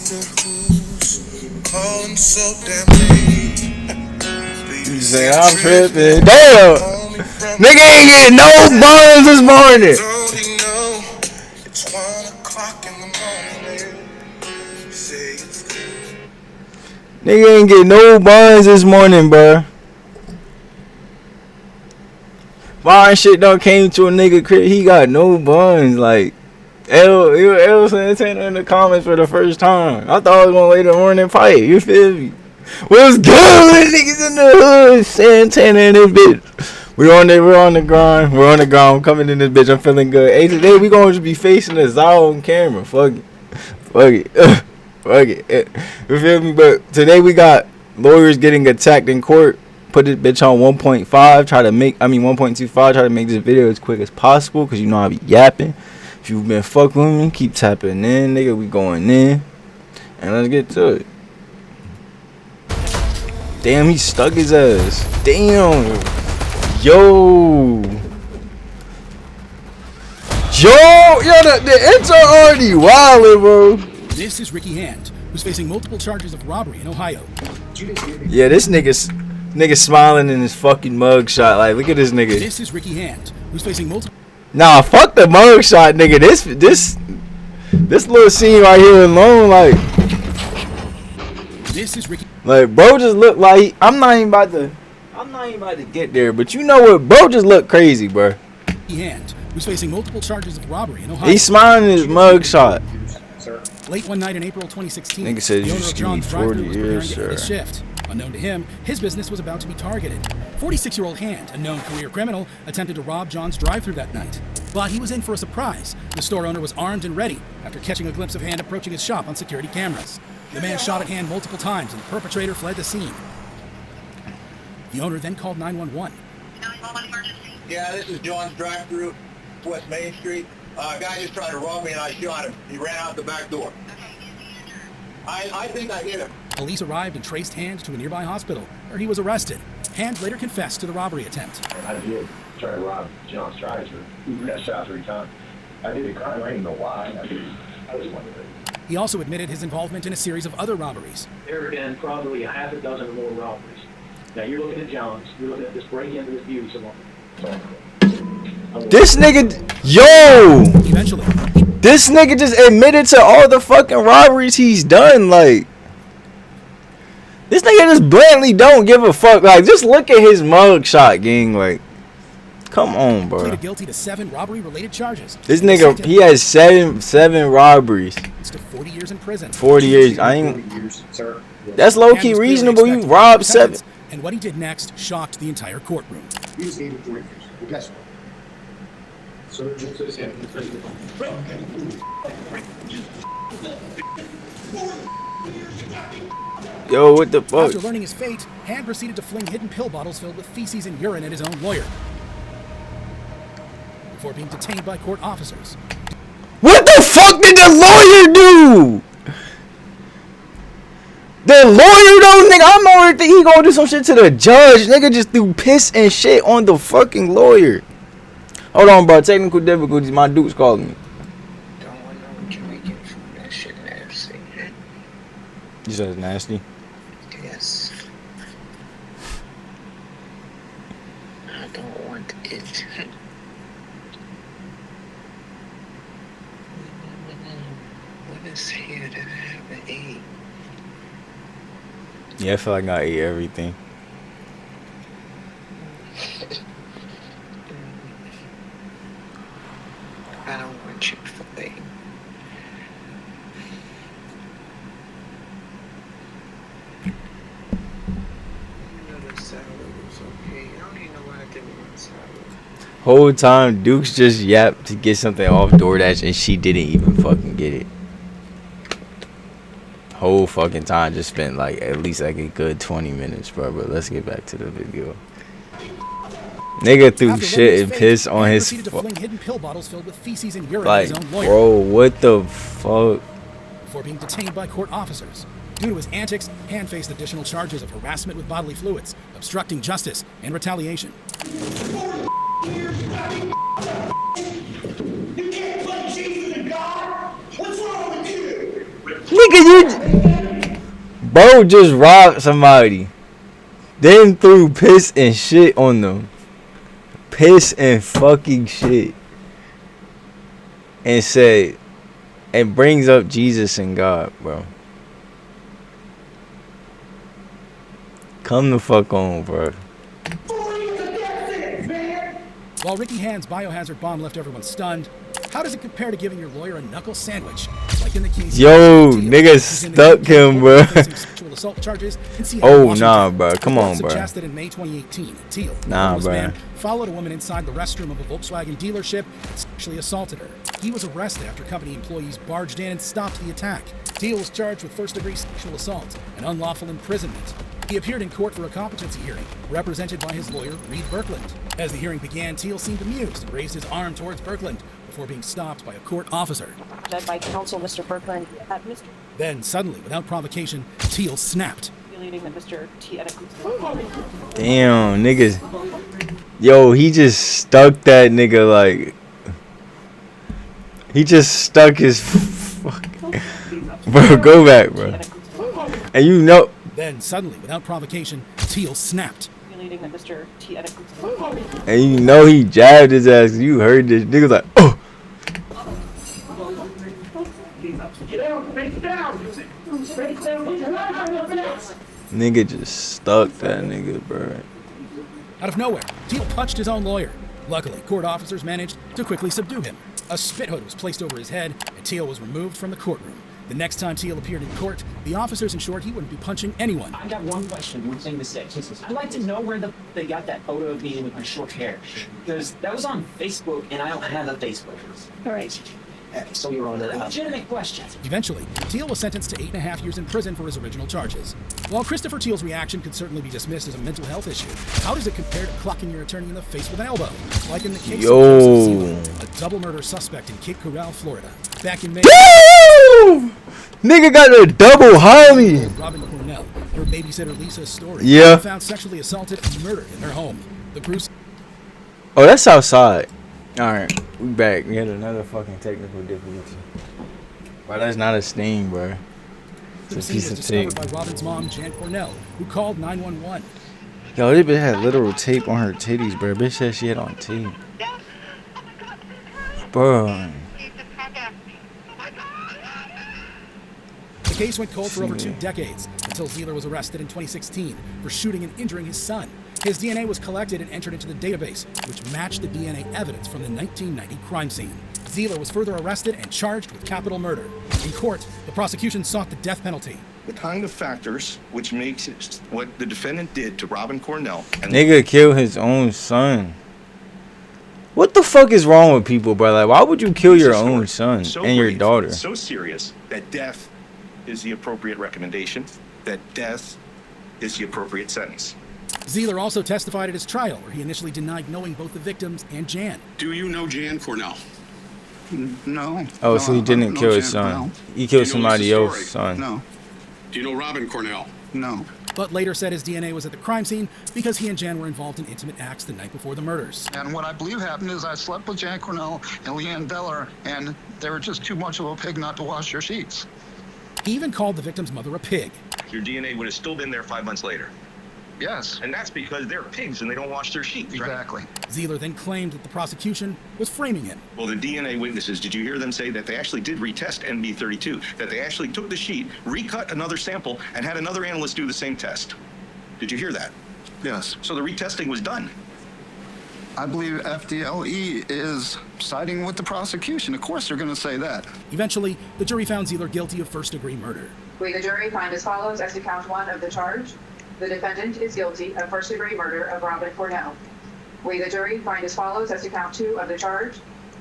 You say I'm tripping. Damn! Nigga ain't getting no buns this morning. Nigga ain't getting no buns this morning, bro. Fine shit done came to a nigga crib. He got no buns. Like, L Santana in the comments for the first time. I thought I was gonna lay the morning fight. You feel me? What's good, niggas in the hood? Santana in this bitch. We're on the grind. We're on the ground. Coming in this bitch. I'm feeling good. Hey, today we gonna just be facing the Zao camera. Fuck it. Fuck it. You feel me? But today we got lawyers getting attacked in court. Put this bitch on 1.5. 1.25. Try to make this video as quick as possible. Cause you know I be yapping. If you've been fucking with me, keep tapping in, nigga. We going in. And let's get to it. Damn, he stuck his ass. Damn. Yo, the intro already wildin', bro. This is Ricky Hand, who's facing multiple charges of robbery in Ohio. Yeah, this nigga smiling in his fucking mugshot. Like, look at this nigga. This is Ricky Hand, who's facing multiple. Nah, fuck the mugshot, nigga. This little scene right here alone, like. This is Ricky. Like, bro, just look like I'm not even about to get there, but you know what, bro, just look crazy, bro. Hand, who's facing multiple charges of robbery in Ohio. He's smiling in his mugshot. Late one night in April 2016, nigga said the you owner of just give me John's 40 drive-thru was years, preparing to end sir. his shift. Unknown to him, his business was about to be targeted. 46-year-old Hand, a known career criminal, attempted to rob John's drive-thru that night. But he was in for a surprise. The store owner was armed and ready after catching a glimpse of Hand approaching his shop on security cameras. The man shot at Hand multiple times and the perpetrator fled the scene. The owner then called 911. Yeah, this is John's drive-thru, West Main Street. A guy just tried to rob me and I shot him. He ran out the back door. I think I hit him. Police arrived and traced Hand to a nearby hospital, where he was arrested. Hand later confessed to the robbery attempt. I did try to rob John's drive-thru. He got shot 3 times. I did a crime. I didn't know why. I just wanted to. He also admitted his involvement in a series of other robberies. There have been probably a half a dozen more robberies. Now you're looking at John's. You're looking at this break-in to this beauty salon. This nigga, yo! Eventually, This nigga just admitted to all the fucking robberies he's done. Like, this nigga just blatantly don't give a fuck. Like, just look at his mugshot, gang. Like, come on, bro. pleaded guilty to 7 robbery-related charges. This nigga, he has seven robberies. To 40 years in prison. 40 years. I ain't. That's low Hand key was clearly reasonable. You expected robbed to 7. And what he did next shocked the entire courtroom. He was 84 years. Well, guess what? So just Yo, what the fuck? After learning his fate, Hand proceeded to fling hidden pill bottles filled with feces and urine at his own lawyer. Before being detained by court officers. What the fuck did the lawyer do? The lawyer though, nigga, I'm already think he gonna do some shit to the judge. Nigga just threw piss and shit on the fucking lawyer. Hold on, bro. Technical difficulties. My dude's calling me. Don't want no drinking from that shit nasty. You said it's nasty? Yes. I don't want it. What is here that I haven't eaten? Yeah, I feel like I ate everything. I don't want Chick-fil-A. The salad was okay. I don't even know why I didn't want salad. Whole time, Dukes just yapped to get something off DoorDash and she didn't even fucking get it. Whole fucking time just spent like at least like a good 20 minutes, bro. But let's get back to the video. Nigga threw After shit learning and his piss fate, on Hand his proceeded to fling hidden pill bottles filled with feces and urine at like, his own lawyer. bro, what the fuck? Before being detained by court officers. Due to his antics, Hand faced additional charges of harassment with bodily fluids, obstructing justice, and retaliation. You can't play Jesus and God? What's wrong with you? Nigga, Bro just robbed somebody. Then threw piss and shit on them. Piss and fucking shit. And said, and brings up Jesus and God, bro. Come the fuck on, bro. While Ricky Hand's biohazard bomb left everyone stunned, how does it compare to giving your lawyer a knuckle sandwich? Like in the case Yo, of Teal, nigga who's in the stuck UK him, bro. facing sexual assault charges in Seattle, Oh, Washington. nah, bro. Come on, Reports bro. suggest that in May 2018, Teal, a Nah, homeless bro. man, followed a woman inside the restroom of a Volkswagen dealership and sexually assaulted her. He was arrested after company employees barged in and stopped the attack. Teal was charged with first-degree sexual assault and unlawful imprisonment. He appeared in court for a competency hearing, represented by his lawyer, Reed Birkland. As the hearing began, Teal seemed amused and raised his arm towards Birkland before being stopped by a court officer. Led by counsel, Mr. Birkland, that Mr. Then, suddenly, without provocation, Teal snapped. Believing that Mr. T. Damn, niggas. Yo, he just stuck that nigga like. He just stuck his. Bro, go back, bro. And you know. Then, suddenly, without provocation, Teal snapped. Believing that Mr. T. And you know he jabbed his ass. You heard this. Nigga's like, oh. Nigga just stuck that nigga, bro. Out of nowhere, Teal punched his own lawyer. Luckily, court officers managed to quickly subdue him. A spit hood was placed over his head, and Teal was removed from the courtroom. The next time Teal appeared in court, the officers ensured he wouldn't be punching anyone. I got one question, one thing to say. I'd like to know where they got that photo of me with my short hair. Because that was on Facebook, and I don't have a Facebook. All right. So you're on a legitimate question. Eventually, Teal was sentenced to 8.5 years in prison for his original charges. While Christopher Teal's reaction could certainly be dismissed as a mental health issue, how does it compare to clocking your attorney in the face with an elbow? Like in the case of Joseph Zealand, a double murder suspect in Cape Coral, Florida. Back in May, Woo! Nigga got a double homie. Robin Cornell, her babysitter Lisa Story, Yeah. found sexually assaulted and murdered in her home. The Bruce Oh, that's outside. Alright, we back. We had another fucking technical difficulty. Bro, that's not a sting, bro. It's a scene piece was of tape. discovered by Robin's mom, Jan Cornell, who called 911. Yo, this bitch had literal tape on her titties, bro. Bitch said she had on tape. Bro. The case went cold for over 2 decades until Zealer was arrested in 2016 for shooting and injuring his son. His DNA was collected and entered into the database, which matched the DNA evidence from the 1990 crime scene. Zealer was further arrested and charged with capital murder. In court, the prosecution sought the death penalty. The kind of factors which makes it what the defendant did to Robin Cornell and Nigga killed his own son. What the fuck is wrong with people, bro? Like, why would you kill your own son so and your grave, daughter? so serious that death is the appropriate recommendation, that death is the appropriate sentence. Zealer also testified at his trial, where he initially denied knowing both the victims and Jan. Do you know Jan Cornell? No. Oh, No, so he I didn't don't know kill his Jan son. Cornell. He killed You know somebody Lisa's else's story? son. No. Do you know Robin Cornell? No. But later said his DNA was at the crime scene because he and Jan were involved in intimate acts the night before the murders. And what I believe happened is I slept with Jan Cornell and Leanne Beller, and they were just too much of a pig not to wash their sheets. He even called the victim's mother a pig. Your DNA would have still been there 5 months later. Yes. And that's because they're pigs and they don't wash their sheets, right? Exactly. Zealer then claimed that the prosecution was framing him. Well, the DNA witnesses, did you hear them say that they actually did retest NB32? That they actually took the sheet, recut another sample, and had another analyst do the same test? Did you hear that? Yes. So the retesting was done. I believe FDLE is siding with the prosecution. Of course they're going to say that. Eventually, the jury found Zealer guilty of first-degree murder. We, the jury, find as follows as to count 1 of the charge. The defendant is guilty of first-degree murder of Robin Cornell. We, the jury, find as follows as to count 2 of the charge.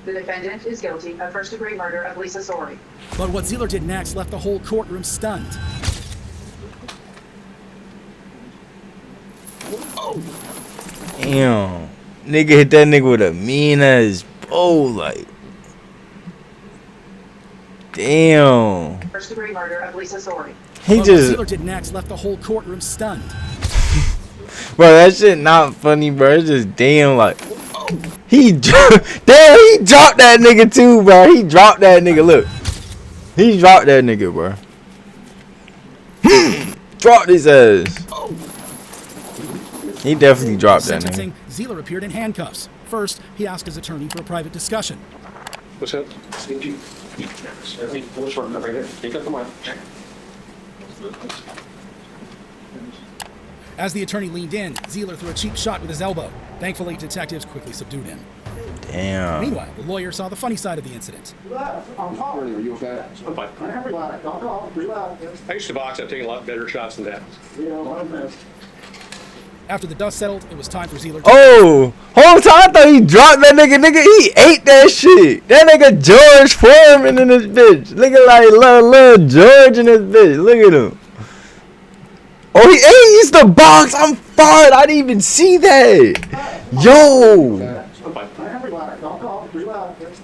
The defendant is guilty of first-degree murder of Lisa Story. But what Zealer did next left the whole courtroom stunned. Damn. Nigga hit that nigga with a mean ass bow, like. Damn. First-degree murder of Lisa Story. He But just. what Zealer did next left the whole courtroom stunned. Bro, that shit not funny, bro. It's just damn, like. He damn, he dropped that nigga too, bro. He dropped that nigga. Look, he dropped that nigga, bro. dropped his ass. He definitely dropped that nigga. Sentencing, Zeeler appeared in handcuffs. First, he asked his attorney for a private discussion. What's up? As the attorney leaned in, Zeeler threw a cheap shot with his elbow. Thankfully, detectives quickly subdued him. Damn. Meanwhile, the lawyer saw the funny side of the incident. Are you okay? I'm fine. I used to box. I've taken a lot better shots than that. After the dust settled, it was time for Zeeler to... Oh, whole time I thought he dropped that nigga. Nigga, he ate that shit. That nigga George Foreman in this bitch. Nigga like little George in this bitch. Look at him. Oh, he used to box. I'm fired. I didn't even see that. Yo. I'm fine.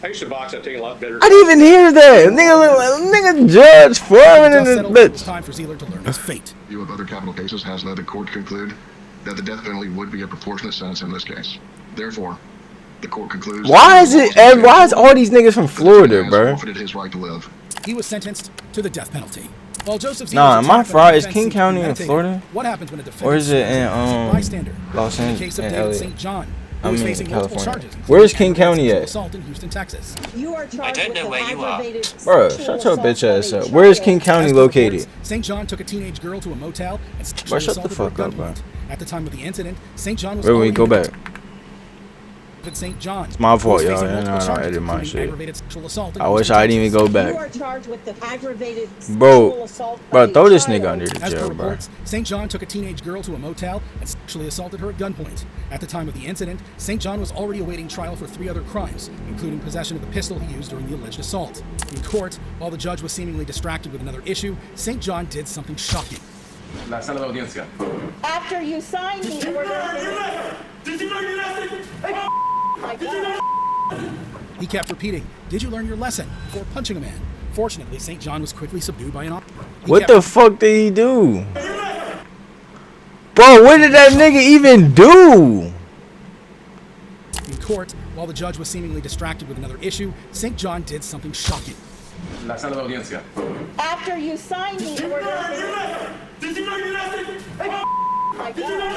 I used to box. I've taken a lot better. I didn't even hear that. Nigga George Foreman in this It was bitch. time for Zeeler to learn his fate. View of other capital cases has led the court to conclude that the death penalty would be a proportionate sentence in this case. Therefore, the court concludes. Why is all these niggas from Florida, bro? Forfeited his right to live. He was sentenced to the death penalty. While Joseph Zeeler's Nah, my attack fry on is defense King seemed County in premeditated. Florida? What happens when a defendant Or is it in is a bystander? Los In the Angeles case of and David LA? St. John, I who was mean, facing multiple California. charges. Where's including King County aggravated at? Assault in Houston, Texas. You are charged don't know with where you are. aggravated Bruh, sexual shut your assault bitch ass of a up. Where's child. King County As per located? reports, St. John took a teenage girl to a motel and Bro, sexually shut the assaulted her fuck at up, bro. gunpoint. At the time of the incident, St. John was Wait, already go back. at St. John. It's my fault, Who was y'all. facing I multiple charges, edit my including shit. aggravated sexual assault in I wish Houston, I didn't even Texas. go You back. are charged with the aggravated Bro, sexual assault bro, of a throw this child. nigga under the As per jail, bro. reports, St. John took a teenage girl to a motel and sexually assaulted her at gunpoint. At the time of the incident, St. John was already awaiting trial for 3 other crimes, including possession of the pistol he used during the alleged assault. In court, while the judge was seemingly distracted with another issue, St. John did something shocking. After you sign the order... My God. He kept repeating, "Did you learn your lesson?" before punching a man. Fortunately, St. John was quickly subdued by an officer. What the fuck did he do? Bro, what did that nigga even do? In court, while the judge was seemingly distracted with another issue, St. John did something shocking. After you sign the order... My God.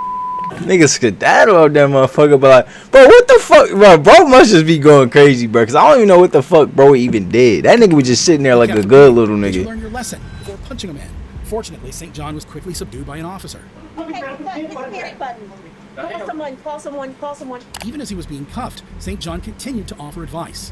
Nigga skedaddle out that motherfucker, but like, bro, what the fuck, bro must just be going crazy, bro, because I don't even know what the fuck bro even did. That nigga was just sitting there like a good little Did you nigga. learn your lesson before punching a man? Fortunately, St. John was quickly subdued by an officer. Okay, hit the panic button. Call someone. Even as he was being cuffed, St. John continued to offer advice.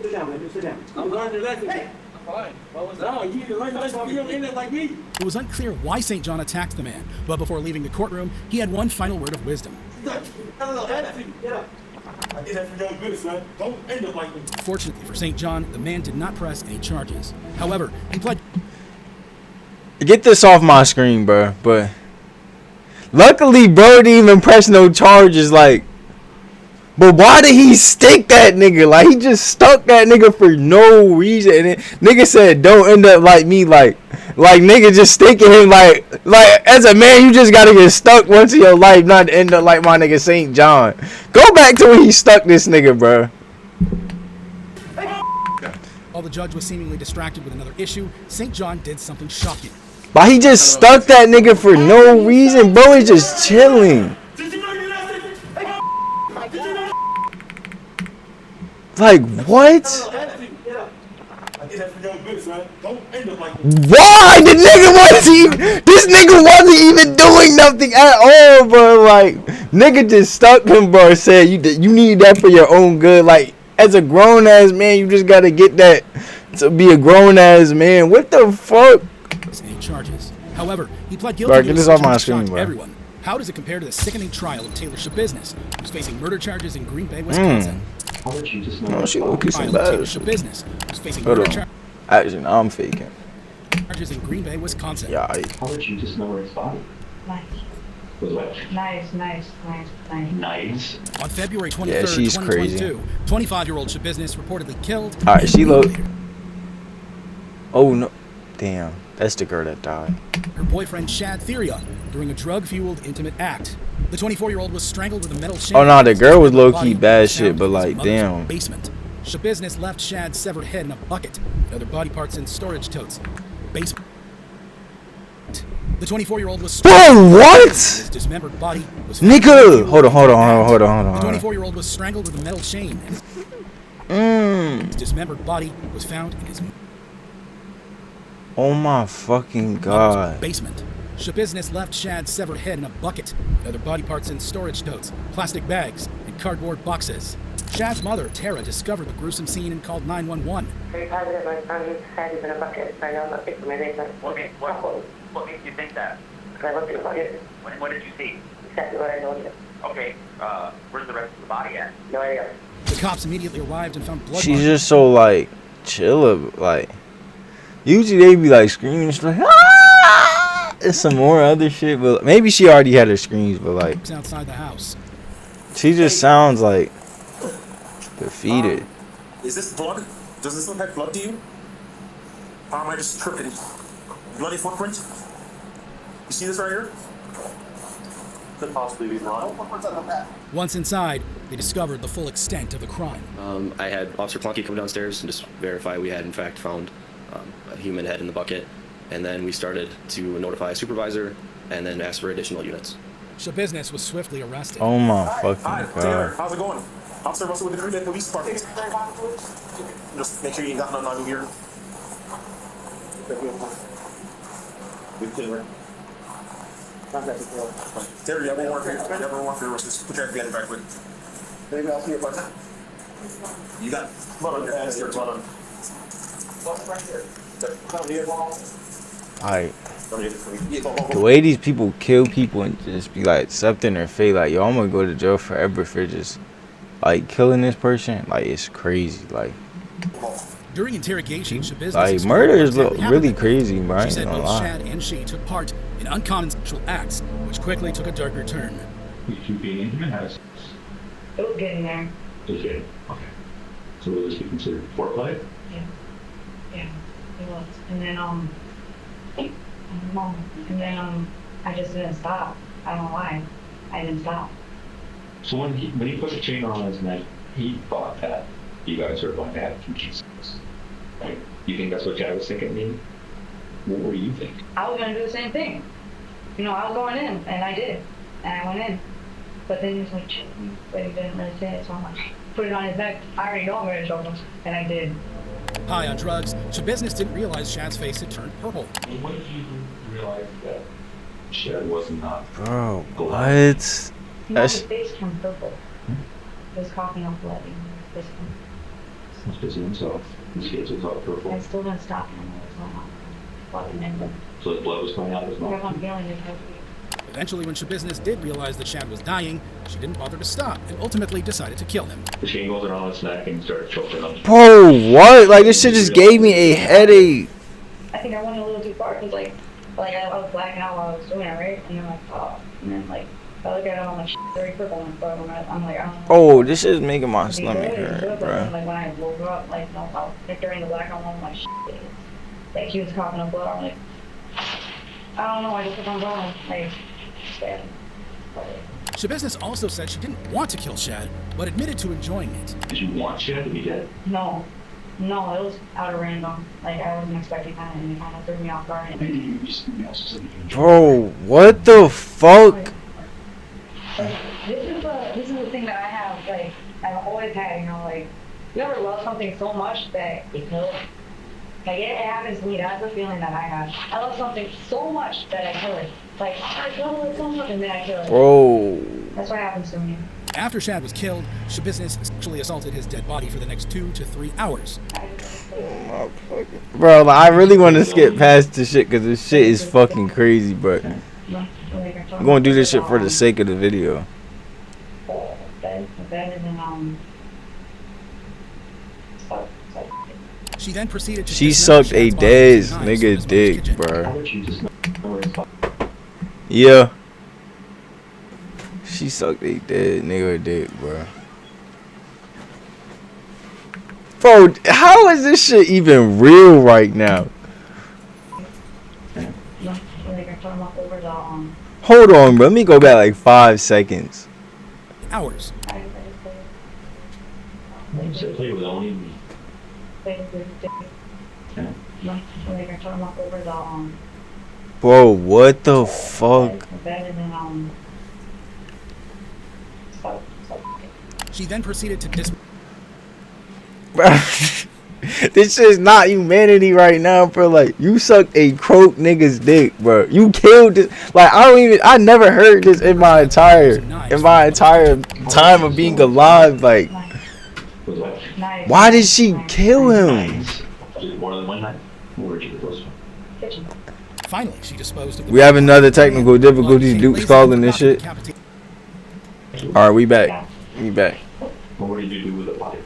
Sit down. I'm learning your lesson. Hey. Fine. No, you need to learn your lesson. You don't end up like me. It was unclear why St. John attacked the man, but before leaving the courtroom, he had one final word of wisdom. Fortunately for St. John, the man did not press any charges. However, he pled. Get this off my screen, bro. But luckily, bro didn't even press no charges. Like, but why did he stick that nigga? Like, he just stuck that nigga for no reason. And then, nigga said, "Don't end up like me." Like nigga just sticking him. Like as a man, you just gotta get stuck once in your life, not to end up like my nigga St. John. Go back to when he stuck this nigga, bro. While the judge was seemingly distracted with another issue, St. John did something shocking. But he just stuck that nigga for no reason, bro. He's just chilling. Like, what? Why? The nigga wasn't even, this nigga wasn't even doing nothing at all, bro. Like, nigga just stuck him, bro. Said you need that for your own good. Like, as a grown ass man, you just gotta get that to be a grown ass man. What the fuck? Any charges. However, he pled guilty Bro, to get a this off decision my that screen, shocked bro. everyone. How does it compare to the sickening trial of Taylor Shabusiness, who's facing murder charges in Green Bay, Wisconsin? Oh, she look some Trial of Taylor bad. Shabusiness, who's facing Hold murder on. Actually, no, I'm faking. charges in Green Bay, Wisconsin. Yeah, How did you just know where it's body? Nice. Was what? Nice. Nice. On February 23rd, Yeah, she's 2022, 25-year-old Shabusiness reportedly killed. All right, she and look. mutilated Oh no, damn, that's the girl that died. her boyfriend Shad Therion during a drug-fueled intimate act. The 24-year-old was strangled with a metal chain. Oh no, the girl was low key Body bad found shit, but in his like, mother's damn. Basement. Shabusiness left Shad's severed head in a bucket and other body parts in storage totes. The 24-year-old was Bro, what? His dismembered body was Nigga! Hold on. The 24-year-old was strangled with a metal chain. And his dismembered body was found in his Oh my fucking god. basement. Shabusiness left Shad's severed head in a bucket, and other body parts in storage totes, plastic bags, and cardboard boxes. Shad's mother, Tara, discovered the gruesome scene and called 911. Very positive my son's head is in a bucket. I know I'm not fixing my basement. What makes you think that? I looked at the bucket. What did you see? Exactly what I told you. Okay, where's the rest of the body at? No idea. The cops immediately arrived and found blood She's marks. just so like chill, like usually they be like screaming, she's like ah! It's some more other shit, but maybe she already had her screams, but like outside the house. she just sounds like defeated. Is this blood? Does this look like blood to you? Or am I just tripping? Bloody footprint? You see this right here? Could possibly be blood. Once inside, they discovered the full extent of the crime. I had Officer Plunky come downstairs and just verify we had in fact found a human head in the bucket, and then we started to notify a supervisor and then ask for additional units. Shabusiness was swiftly arrested. Oh my fucking Hi, Taylor. god. How's it going? Officer Russell with the Green Bay Police Department. Just make sure you got nothing on you here. With Taylor. Taylor, you have one more for you. You have one more for your wrist. Just put your hand back quick. Maybe I'll see your button. You got blood on your hands here. Blood on. Like the way these people kill people and just be like accepting their fate, like yo, I'm gonna go to jail forever for just like killing this person, like it's crazy. Like During interrogation, Shabusiness like murder is really crazy, bro. I She ain't said gonna both lie. Shad and she took part in uncommon sexual acts, which quickly took a darker turn. You being intimate has It was getting there. okay. Okay. So will this be considered foreplay? Yeah, it was. And then, I don't know. And then, I just didn't stop. I don't know why. I didn't stop. So when he put the chain on his neck, he thought that you guys were going to have two Jesus. Right? You think that's what Chad was thinking? Me? What were you thinking? I was gonna do the same thing. You know, I was going in, and I did. And I went in. But then he was like, choke me. But he didn't really say it, so I'm like, put it on his neck. I already know I'm gonna choke him. And I did. High on drugs, Shabusiness didn't realize Shad's face had turned purple. When did you realize that Chad was not? Bro, what? You know, That's his face turned purple. He was coughing up blood. He's busy himself. His kids are caught purple. I still didn't stop him. It was going on. Blood and then, So his blood was coming out of his I mouth. kept on feeling it. Eventually, when Shabusiness did realize that Shad was dying, she didn't bother to stop and ultimately decided to kill him. The chain goes around his neck and started choking him. bro, what? Like this shit just gave me a headache. I think I went a little too far because I was blacking out while I was doing it, right? And then and then I look at it, I'm like, very purple and stuff. I'm like, I don't know. Oh, this is making my It'd be stomach good, hurt, but then, bro. when I woke up, during the blackout, I'm like, like he was coughing up blood. I'm like, I don't know. I just kept on going, it's bad. Shabusiness also said she didn't want to kill Shad, but admitted to enjoying it. Did you want Chad to be dead? No, it was out of random. I wasn't expecting that, and it kind of threw me off guard. Maybe you be something else that you enjoy. Bro, what the fuck? This is the thing that I have, I've always had, you ever love something so much that you kill it? It happens to me, that's the feeling that I have. I love something so much that I kill it. I love it so much and then I kill it. Bro. That's what happens to me. After Shad was killed, Shabusiness sexually assaulted his dead body for the next 2 to 3 hours. Bro, like, I really want to skip past this shit because this shit is fucking crazy, but I'm going to do this shit for the sake of the video. She then proceeded to She dismember sucked a Shad's body with dead knives from nigga his mother's dick, kitchen. bro. Yeah. She sucked a dead nigga dick, bro. Bro, how is this shit even real right now? Hold on, bro. Let me go back like 5 seconds. Hours. You said play with only me. Bro, what the fuck? Better than She then proceeded to Bro, this shit's not humanity right now, bro. Like, you sucked a croak nigga's dick, bro. You killed this. Like, I never heard this in my entire time of being alive. Like, why did she kill him? More than one night. Where'd you get those from? Finally, she disposed of the We have another technical difficulty. Duke's calling this shit. Alright, we back. We back. What did you do with the body?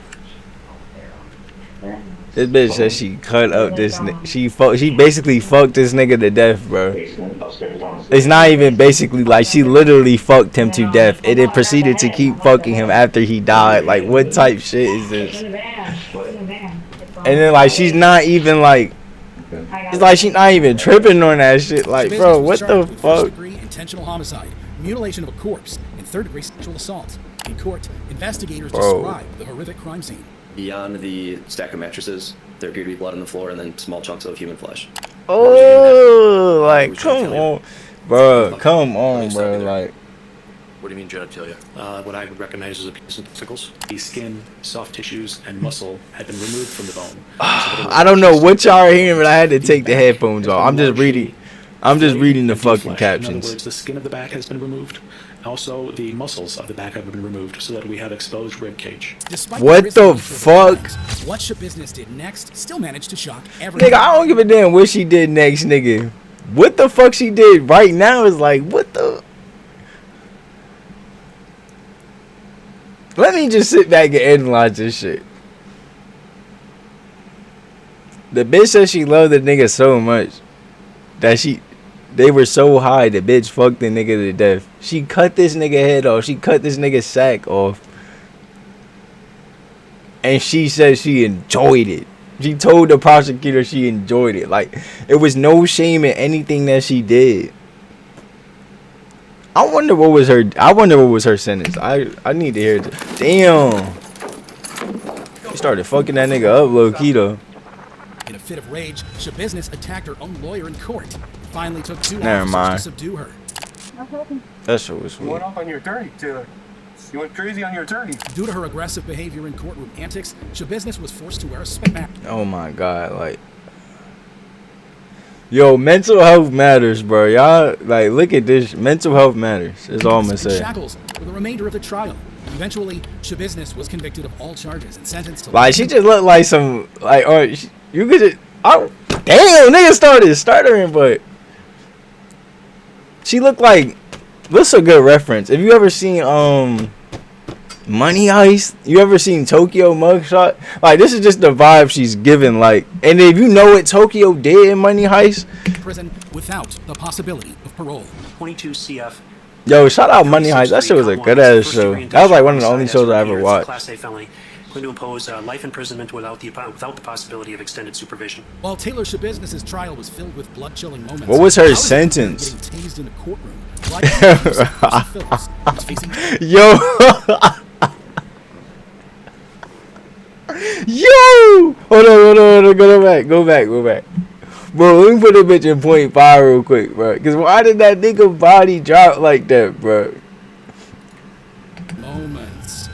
This bitch said she cut up this nigga. She basically fucked this nigga to death, bro. It's not even basically, like, she literally fucked him to death and then proceeded to keep fucking him after he died. Like, what type shit is this? And then, like, she's not even like, it's like she's not even tripping on that shit. Like, bro, what the fuck? First-degree intentional homicide, mutilation of a corpse, and third-degree sexual assault. In court, investigators described the horrific crime scene. Beyond the stack of mattresses, there appeared to be blood on the floor and then small chunks of human flesh. Oh, like, come on, bro. Come on, bro. Like, What do you mean genitalia? What I would recognize as a piece of testicles. The skin, soft tissues, and muscle had been removed from the bone. I don't know what y'all are hearing, but I had to take the headphones off. I'm just reading the fucking In other captions. words, the skin of the back has been removed. Also, the muscles of the back have been removed so that we have exposed rib cage. Despite What risk the of fuck? attacks, what Shabusiness did next still managed to shock everyone. Nigga, I don't give a damn what she did next, nigga. What the fuck she did right now is like, what the? Let me just sit back and analyze this shit. The bitch said she loved the nigga so much that they were so high, the bitch fucked the nigga to death. She cut this nigga head off. She cut this nigga's sack off. And she said she enjoyed it. She told the prosecutor she enjoyed it. Like, it was no shame in anything that she did. I wonder what was her sentence. I need to hear it. Damn. She started fucking that nigga up low key though. In a fit of rage, Shabusiness attacked her own lawyer in court. Finally took two Never officers mind. to subdue her. That shit was You sweet. went off on your attorney, Taylor. You went crazy on your attorney. Due to her aggressive behavior in courtroom antics, Shabusiness was forced to wear a spec mask. Oh my god, like, yo, mental health matters, bro. Y'all, like, look at this. Mental health matters. That's all I'm gonna say. Shackles for the remainder of the trial. Eventually, Shabusiness was convicted of all charges and sentenced to Like, she just looked like some, like, or you could just, oh, damn, nigga started stuttering, but she looked like, what's a good reference? Have you ever seen, Money Heist? You ever seen Tokyo Mugshot? Like, this is just the vibe she's giving, like, and if you know what Tokyo did in Money Heist, prison without the possibility of parole. 22 CF. yo, shout out Money Heist. That shit was a good ass show. That was like one of the only shows I ever watched. Class A felony. Going to impose life imprisonment without the possibility of extended supervision. While Taylor Shabusiness's trial was filled with blood-chilling moments, What was her how did he sentence? getting tased in the courtroom? Like Percy Phillips, who's facing Yo. Yo! Hold on. Go back. Bro, let me put a bitch in 0.5 real quick, bro. Because why did that nigga body drop like that, bro? moments.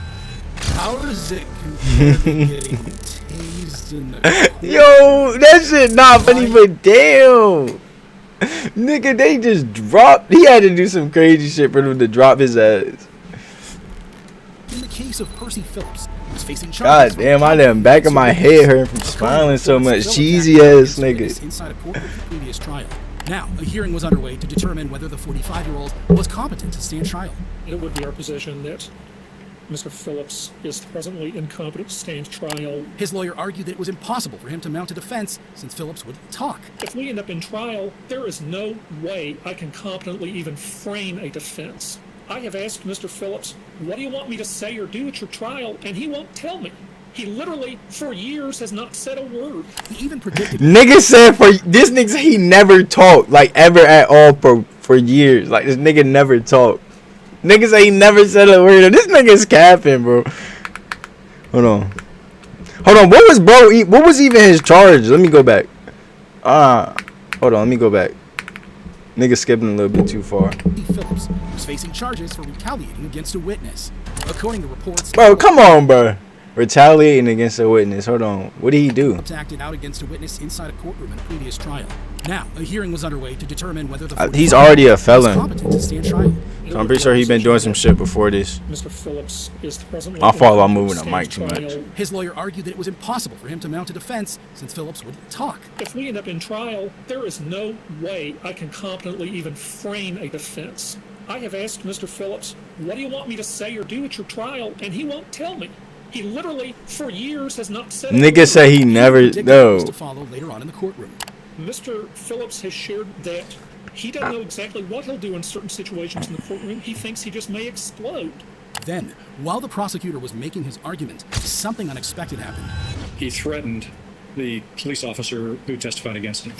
How does it compare to getting tased in the Yo, that shit not funny, but damn. Nigga, they just dropped. He had to do some crazy shit for them to drop his ass. In the case of Percy Phillips, who's facing God charges damn, I done back of my head hurt from smiling so much. Cheesy ass nigga. inside a court with the previous trial. Now, a hearing was underway to determine whether the 45-year-old was competent to stand trial. It would be our position that Mr. Phillips is presently incompetent to stand trial. His lawyer argued that it was impossible for him to mount a defense since Phillips wouldn't talk. If we end up in trial, there is no way I can competently even frame a defense. I have asked Mr. Phillips, what do you want me to say or do at your trial? And he won't tell me. He literally, for years, has not said a word. He even predicted... Nigga said for this nigga, he never talked, like, ever at all for years. Like, this nigga never talked. Nigga say he never said a word. This nigga's capping, bro. Hold on. What was even his charge? Let me go back. Hold on, let me go back. Nigga skipping a little bit too far. Phillips was facing charges for retaliating against a witness. According to reports, Bro, come on, bro. Retaliating against a witness. Hold on. What did he do? Phillips acted out against a witness inside a courtroom in a previous trial. Now, a hearing was underway to determine whether the He's already a was felon. competent to stand trial. So I'm pretty sure he's been doing some shit before this. Mr. Phillips is presently. My fault, I'm moving the mic too much. His lawyer argued that it was impossible for him to mount a defense since Phillips wouldn't talk. If we end up in trial, there is no way I can competently even frame a defense. I have asked Mr. Phillips, what do you want me to say or do at your trial? And he won't tell me. He literally, for years, has not said. Nigga say he never no. To follow later on in the courtroom. Mr. Phillips has shared that he doesn't know exactly what he'll do in certain situations in the courtroom. He thinks he just may explode. Then, while the prosecutor was making his argument, something unexpected happened. He threatened the police officer who testified against him.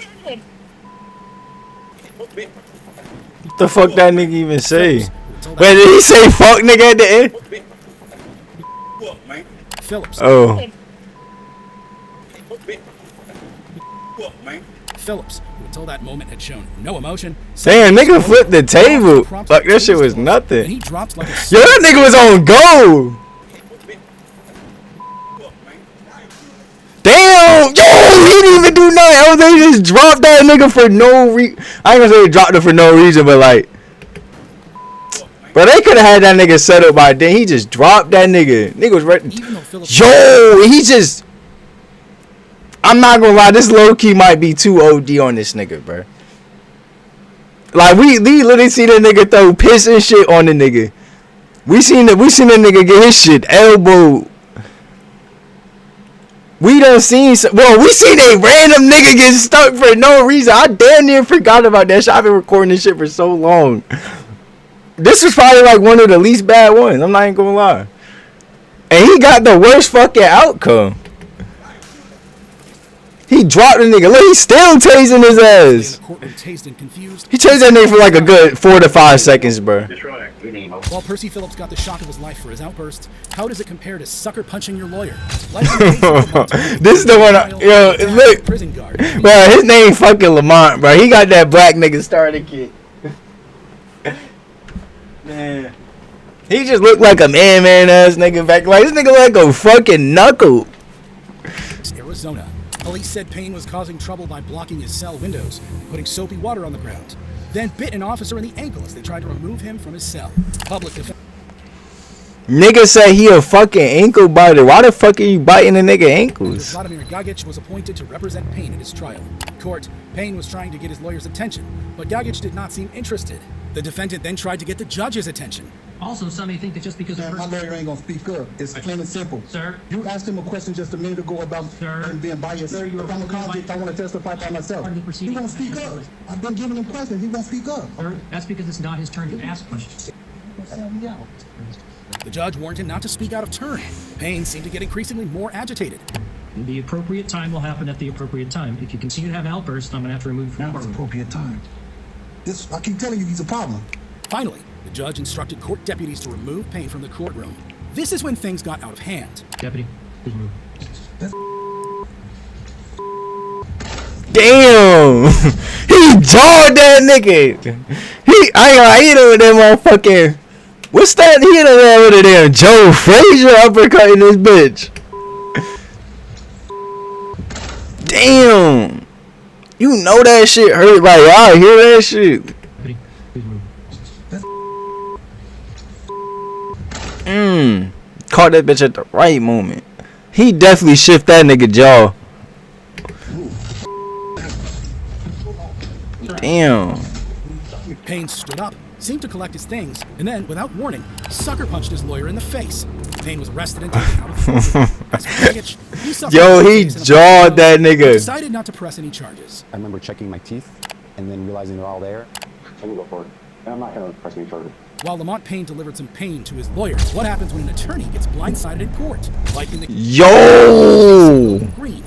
What the fuck that nigga even say? Wait, did he say fuck nigga at the end? Phillips. Oh. Phillips, who until that moment had shown no emotion. Damn, nigga flipped the table. Like that shit was nothing. And he dropped like a Yo, that nigga was on go. Damn, yo, he didn't even do nothing. They just dropped that nigga for no reason. I ain't gonna say they dropped it for no reason, but like, bro, they could have had that nigga set up by then. He just dropped that nigga. Nigga was ready. Yo, he just. I'm not gonna lie, this low key might be too OD on this nigga, bro. Like we literally see that nigga throw piss and shit on the nigga. We seen that nigga get his shit elbowed. We done seen we seen a random nigga get stuck for no reason. I damn near forgot about that shit. I've been recording this shit for so long. This was probably like one of the least bad ones. I'm not even gonna lie. And he got the worst fucking outcome. He dropped the nigga. Look, he's still tasing his ass. He tased that nigga for like a good 4 to 5 seconds, bro. While Percy Phillips got the shock of his life for his outburst, how does it compare to sucker punching your lawyer? This is the one. Yo, look. Bro, his name fucking Lamont, bro. He got that black nigga starter kit. Man. He just looked like a man ass nigga back. Like, this nigga like a fucking knuckle. Arizona. Police said Payne was causing trouble by blocking his cell windows and putting soapy water on the ground. Then bit an officer in the ankle as they tried to remove him from his cell. Public defense. Nigga say he a fucking ankle biter. Why the fuck are you biting a nigga ankles? Vladimir Gagic was appointed to represent Payne in his trial. In court, Payne was trying to get his lawyer's attention, but Gagic did not seem interested. The defendant then tried to get the judge's attention. Also, some may think that just because my lawyer ain't gonna speak up. It's plain and simple. Sir, you asked him a question just a minute ago about being biased. Sir, if I'm a convict, I want to testify by myself. He won't speak up. I've been giving him questions. He won't speak up. Sir, that's because it's not his turn to ask questions. The judge warned him not to speak out of turn. Payne seemed to get increasingly more agitated. The appropriate time will happen at the appropriate time. If you continue to have outbursts, I'm gonna have to remove you from the courtroom. Appropriate time. I keep telling you, he's a problem. Finally, the judge instructed court deputies to remove Payne from the courtroom. This is when things got out of hand. Deputy, please move. Damn! He jawed that nigga! He done with that motherfucking... What's that? He done with it there. Joe Frazier uppercutting this bitch. Damn! You know that shit hurt. Like, y'all hear that shit. Caught that bitch at the right moment. He definitely shift that nigga jaw. Damn. Payne stood up, seemed to collect his things, and then, without warning, sucker punched his lawyer in the face. Payne was arrested and taken out of the court. Yo, he jawed that nigga. Decided not to press any charges. I remember checking my teeth and then realizing they're all there. I can go for it. And I'm not going to press any charges. While Lamont Payne delivered some pain to his lawyer, what happens when an attorney gets blindsided in court? Like in the Green,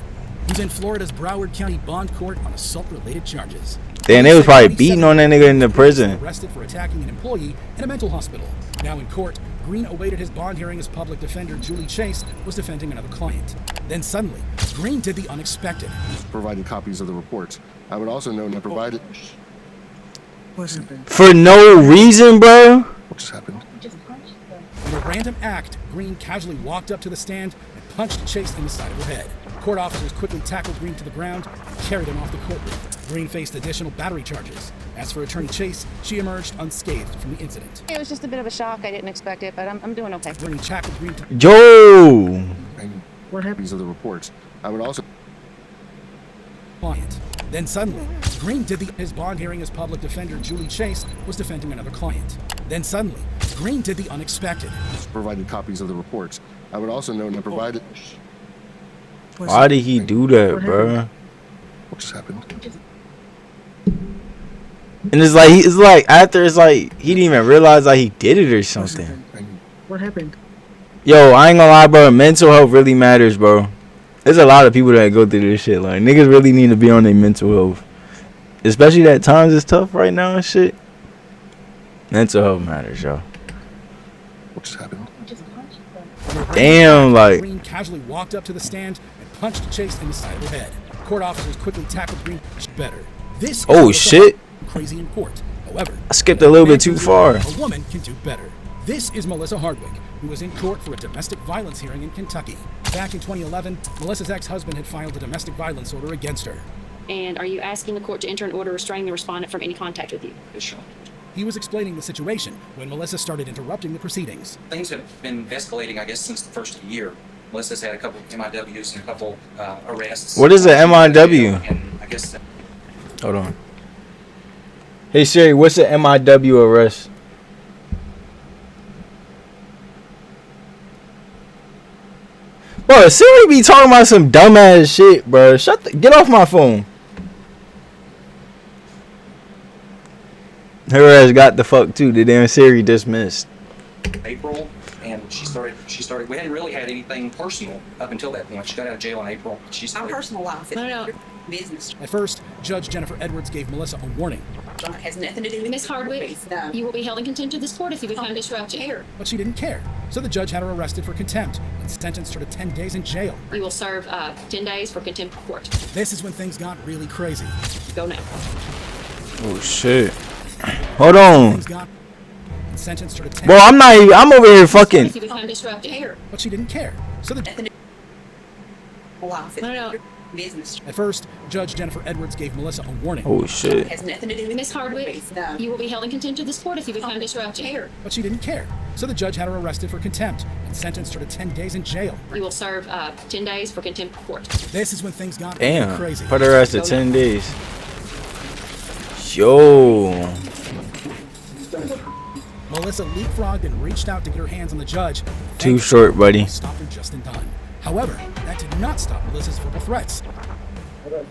who's in Florida's Broward County Bond Court on assault-related charges. Damn, they was probably beating on that nigga in the prison. Arrested for attacking an employee in a mental hospital. Now in court, Green awaited his bond hearing as public defender Julie Chase was defending another client. Then suddenly, Green did the unexpected. Provided copies of the reports. I would also note that I provided... For no reason, bro. What just happened? In a random act, Green casually walked up to the stand and punched Chase in the side of her head. Court officers quickly tackled Green to the ground and carried him off the courtroom. Green faced additional battery charges. As for Attorney Chase, she emerged unscathed from the incident. It was just a bit of a shock. I didn't expect it, but I'm doing okay. Green tackled Green to Yo. What happened? These are the reports. I would also. client. Then suddenly, Green did his bond hearing as public defender Julie Chase was defending another client. Then suddenly, Green did the unexpected. Provided copies of the reports. I would also note that provided. Why did he do that, bro? What just happened? And it's like after it's like he didn't even realize like he did it or something. What happened? Yo, I ain't gonna lie, bro. Mental health really matters, bro. There's a lot of people that go through this shit. Like niggas really need to be on their mental health, especially that times is tough right now and shit. Mental health matters, yo. What just happened? Damn, like. Green casually walked up to the stand and punched Chase in the side of her head. Court officers quickly tackled Green better. This is Oh shit. Crazy in court. However, I skipped a little bit too far. A woman can do better. This is Melissa Hardwick, who was in court for a domestic violence hearing in Kentucky. Back in 2011, Melissa's ex-husband had filed a domestic violence order against her. And are you asking the court to enter an order restraining the respondent from any contact with you? Sure. He was explaining the situation when Melissa started interrupting the proceedings. Things have been escalating, I guess, since the first of the year. Melissa's had a couple of MIWs and a couple arrests. What is an MIW? And I guess Hold on. Hey Siri, what's an MIW arrest? Bro, Siri be talking about some dumbass shit, bro. Get off my phone. Her ass got the fuck too. The damn Siri dismissed. April, and she started. We hadn't really had anything personal up until that point. She got out of jail in April. She started. Our personal life. No. Business. At first, Judge Jennifer Edwards gave Melissa a warning. It has nothing to do with Miss Hardwick, you will be held in contempt of this court if you become disruptive. But she didn't care, so the judge had her arrested for contempt and sentenced her to 10 days in jail. You will serve 10 days for contempt of court. This is when things got really crazy. Go now. Oh shit. Hold on. Sentenced her to 10 Bro, I'm over here fucking. If you become disruptive. But she didn't care, so the business. At first, Judge Jennifer Edwards gave Melissa a warning. Oh shit. It has nothing to do with Miss Hardwick, you will be held in contempt of this court if you become disruptive. But she didn't care, so the judge had her arrested for contempt and sentenced her to 10 days in jail. You will serve 10 days for contempt of court. This is when things got really crazy. Put her ass to 10 days. Yo. Melissa leapfrogged and reached out to get her hands on the judge. Too short, buddy. Stopped her just in time. However, that did not stop Melissa's verbal threats. You'll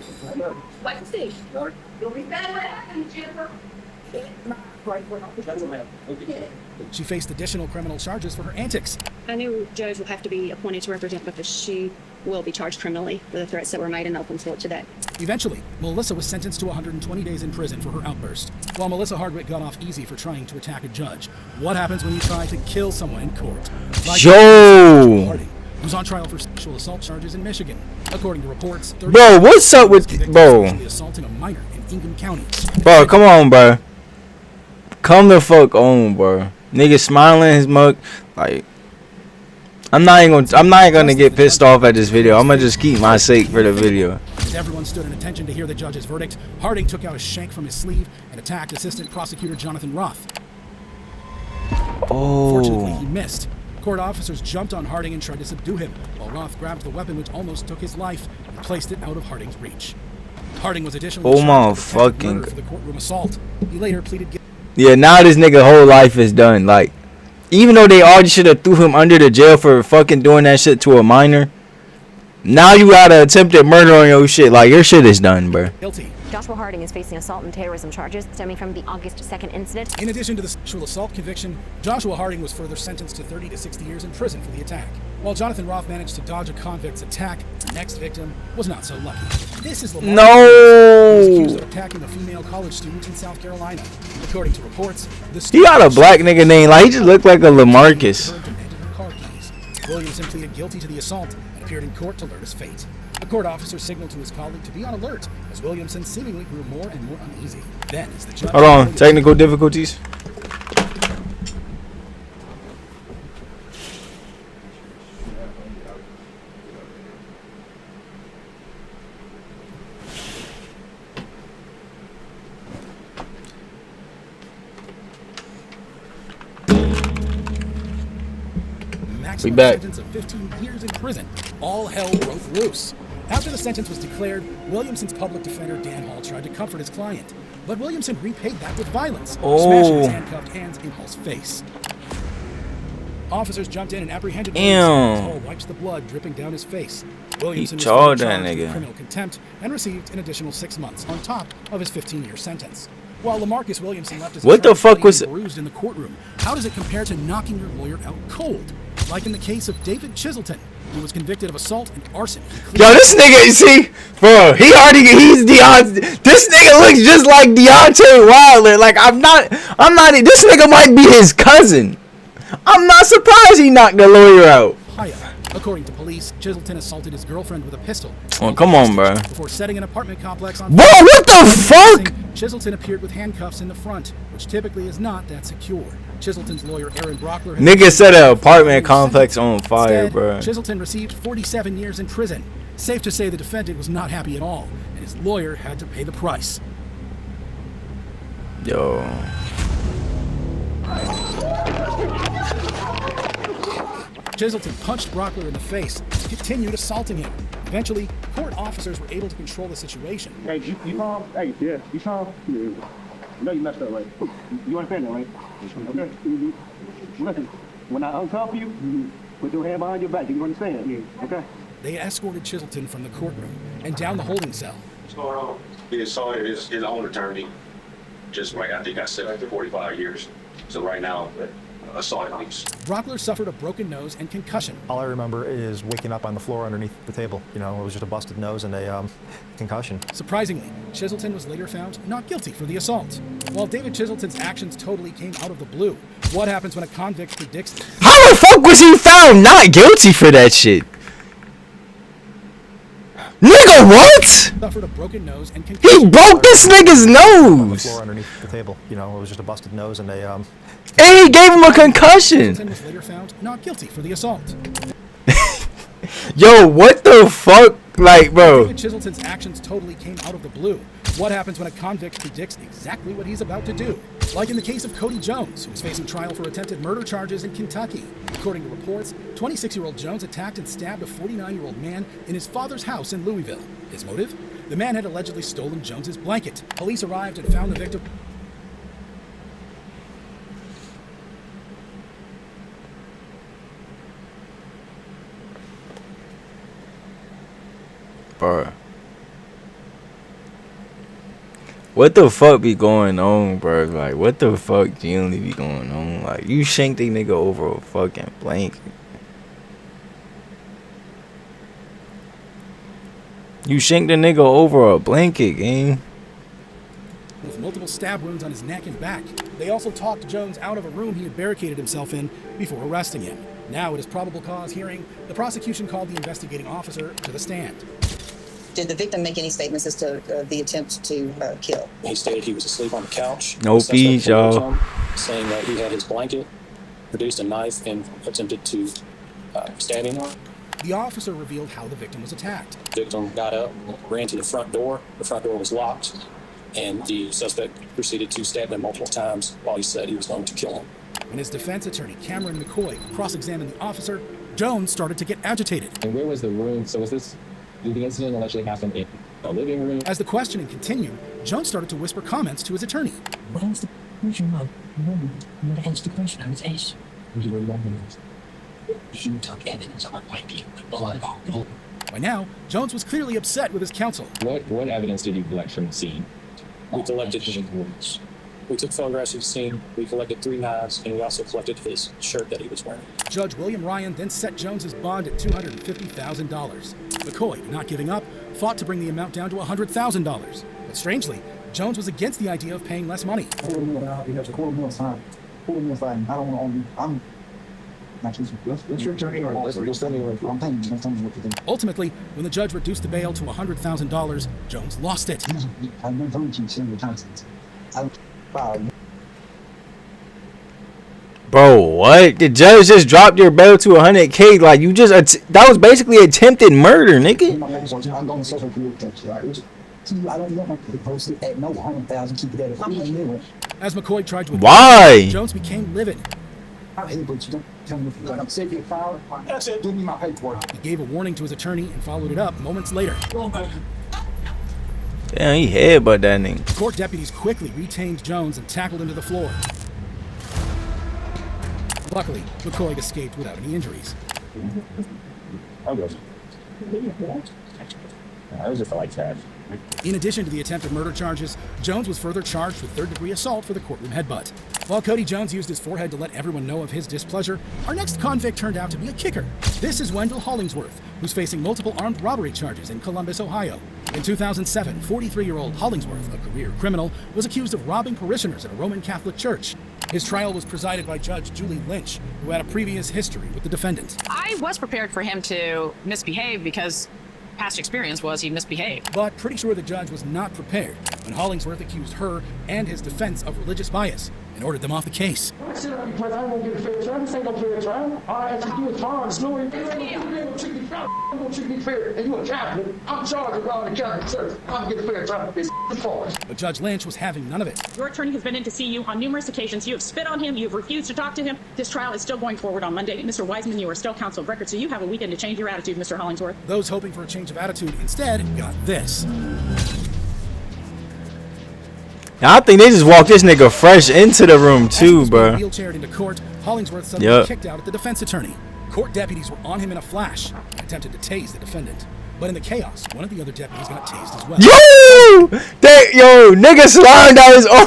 be better what happened, Jennifer. She faced additional criminal charges for her antics. A new judge will have to be appointed to represent because she will be charged criminally for the threats that were made in open court today. Eventually, Melissa was sentenced to 120 days in prison for her outburst. While Melissa Hardwick got off easy for trying to attack a judge, what happens when you try to kill someone in court? Yo! Harding, who's on trial for sexual assault charges in Michigan. According to reports, Bro, what's up with bro? Assaulting a minor in Ingham County. Bro, come on, bro. Come the fuck on, bro. Nigga smiling his mug. Like, I'm not even gonna get pissed off at this video. I'm gonna just keep my sake for the video. As everyone stood in attention to hear the judge's verdict, Harding took out a shank from his sleeve and attacked Assistant Prosecutor Jonathan Roth. Fortunately, he missed. Court officers jumped on Harding and tried to subdue him, while Roth grabbed the weapon which almost took his life and placed it out of Harding's reach. Harding was additionally charged with attempted murder for the courtroom assault. He later pleaded guilty. Yeah, now this nigga whole life is done. Like, even though they already should have threw him under the jail for fucking doing that shit to a minor, now you got an attempted murder on your shit. Like, your shit is done, bro. Guilty. Joshua Harding is facing assault and terrorism charges stemming from the August 2nd incident. In addition to the sexual assault conviction, Joshua Harding was further sentenced to 30 to 60 years in prison for the attack. While Jonathan Roth managed to dodge a convict's attack, the next victim was not so lucky. This is Lamar. No! He was accused of attacking a female college student in South Carolina. According to reports, He got a black nigga name. Like, he just looked like a Lamarcus. Williamson pleaded guilty to the assault and appeared in court to learn his fate. The court officer signaled to his colleague to be on alert as Williamson seemingly grew more and more uneasy. Then, as the judge... Hold on, technical difficulties. Maximum back. sentence of 15 years in prison. All hell broke loose. After the sentence was declared, Williamson's public defender Dan Hall tried to comfort his client, but Williamson repaid that with violence, smashing his handcuffed hands in Hall's face. Officers jumped in and apprehended Williamson. Hall wipes the blood dripping down his face. Williamson was charged charged that with nigga. criminal contempt and received an additional 6 months on top of his 15-year sentence. While Lamarcus Williamson left his What the fuck was bruised in the courtroom, how does it compare to knocking your lawyer out cold? Like in the case of David Chiselton, who was convicted of assault and arson. Yo, this nigga, see, bro, he's Deontay. This nigga looks just like Deontay Wilder. Like, I'm not, this nigga might be his cousin. I'm not surprised he knocked the lawyer out. According to police, Chiselton assaulted his girlfriend with a pistol. Oh, come on, bro. Before setting an apartment complex on Bro, what the fuck? Chiselton appeared with handcuffs in the front, which typically is not that secure. Chiselton's lawyer, Aaron Brockler... Nigga set an apartment complex on fire, Instead, bro. Chiselton received 47 years in prison. Safe to say the defendant was not happy at all, and his lawyer had to pay the price. Yo. Chiselton punched Brockler in the face and continued assaulting him. Eventually, court officers were able to control the situation. Hey, you calm? Hey, yeah, you calm? Yeah. You know you messed up, right? You understand that, right? Okay. Listen, when I uncuff you, put your hand behind your back. You understand? Yeah. Okay. They escorted Chiselton from the courtroom and down the holding cell. What's going on? He Sawyer, his own attorney, just like I think I said, after 45 years. So right now, assault abuse. Brockler suffered a broken nose and concussion. All I remember is waking up on the floor underneath the table. You know, it was just a busted nose and a concussion. Surprisingly, Chiselton was later found not guilty for the assault. While David Chiselton's actions totally came out of the blue, what happens when a convict predicts... How the fuck was he found not guilty for that shit? Nigga, what? Suffered a broken nose and concussion. He broke this nigga's On the nose. floor underneath the table. You know, it was just a busted nose and a And he gave him a concussion. Chiselton was later found not guilty for the assault. Yo, what the fuck? Like, bro. David Chiselton's actions totally came out of the blue. What happens when a convict predicts exactly what he's about to do? Like in the case of Cody Jones, who was facing trial for attempted murder charges in Kentucky. According to reports, 26-year-old Jones attacked and stabbed a 49-year-old man in his father's house in Louisville. His motive? The man had allegedly stolen Jones's blanket. Police arrived and found the victim. Bro. What the fuck be going on, bro? Like, what the fuck generally be going on? Like, you shanked a nigga over a fucking blanket. You shanked a nigga over a blanket, gang. With multiple stab wounds on his neck and back. They also talked Jones out of a room he had barricaded himself in before arresting him. Now, at his probable cause hearing, the prosecution called the investigating officer to the stand. Did the victim make any statements as to the attempt to kill? He stated he was asleep on the couch. No The suspect fees, pulled y'all. him, saying that he had his blanket, produced a knife, and attempted to stab him. The officer revealed how the victim was attacked. The victim got up, ran to the front door. The front door was locked, and the suspect proceeded to stab him multiple times while he said he was going to kill him. When his defense attorney, Cameron McCoy, cross-examined the officer, Jones started to get agitated. And where was the room? So was this, did the incident allegedly happen in a living room? As the questioning continued, Jones started to whisper comments to his attorney. What else the question of? What else the question? I was asked. You were wrong. You took evidence on white people with blood. By now, Jones was clearly upset with his counsel. What evidence did you collect from the scene? We collected We took photographs of the scene. We collected 3 knives, and we also collected his shirt that he was wearing. Judge William Ryan then set Jones's bond at $250,000. McCoy, not giving up, fought to bring the amount down to $100,000. But strangely, Jones was against the idea of paying less money. Because the court of time. I don't want to Ultimately, when the judge reduced the bail to $100,000, Jones lost it. Bro, what? The judge just dropped your bail to 100K. Like, you just that was basically attempted murder, nigga. As McCoy tried to Why? Jones became livid. He gave a warning to his attorney and followed it up moments later. Damn, he headbutt that nigga. Court deputies quickly retained Jones and tackled him to the floor. Luckily, McCoy escaped without any injuries. In addition to the attempted murder charges, Jones was further charged with third-degree assault for the courtroom headbutt. While Cody Jones used his forehead to let everyone know of his displeasure, our next convict turned out to be a kicker. This is Wendell Hollingsworth, who's facing multiple armed robbery charges in Columbus, Ohio. In 2007, 43-year-old Hollingsworth, a career criminal, was accused of robbing parishioners at a Roman Catholic church. His trial was presided by Judge Julie Lynch, who had a previous history with the defendant. I was prepared for him to misbehave because past experience was he misbehaved. But pretty sure the judge was not prepared when Hollingsworth accused her and his defense of religious bias and ordered them off the case. I don't get a fair trial. This ain't no fair trial. All I ask you to do is follow the story. You ain't gonna treat me fair. And you a Catholic. I'm charged with robbing the Catholic church. I'm gonna get a fair trial. It's false. But Judge Lynch was having none of it. Your attorney has been in to see you on numerous occasions. You have spit on him. You have refused to talk to him. This trial is still going forward on Monday. Mr. Wiseman, you are still counsel of record, so you have a weekend to change your attitude, Mr. Hollingsworth. Those hoping for a change of attitude instead got this. Now, I think they just walked this nigga fresh into the room too, bro. Wheelchaired into court, Hollingsworth suddenly kicked out at the defense attorney. Court deputies were on him in a flash and attempted to tase the defendant. But in the chaos, one of the other deputies got tased as well. Yo, nigga slimed out his own.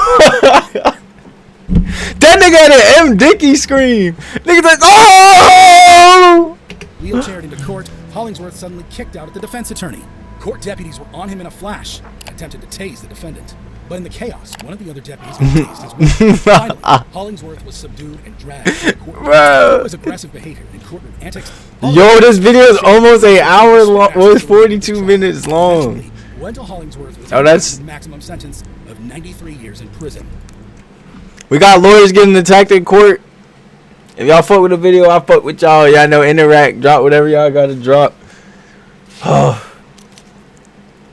That nigga had an M. Dickey scream. Nigga's like, oh! Wheelchaired into court, Hollingsworth suddenly kicked out at the defense attorney. Court deputies were on him in a flash and attempted to tase the defendant. But in the chaos, one of the other deputies got tased as well. Finally, Hollingsworth was subdued and dragged to the court. It was aggressive behavior and courtroom antics. Yo, this video is almost an hour long. Well, it's 42 minutes long. Wendell Hollingsworth was that's maximum sentence of 93 years in prison. We got lawyers getting attacked in court. If y'all fuck with the video, I fuck with y'all. Y'all know, interact, drop whatever y'all gotta drop. Oh,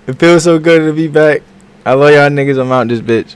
it feels so good to be back. I love y'all niggas. I'm out this bitch.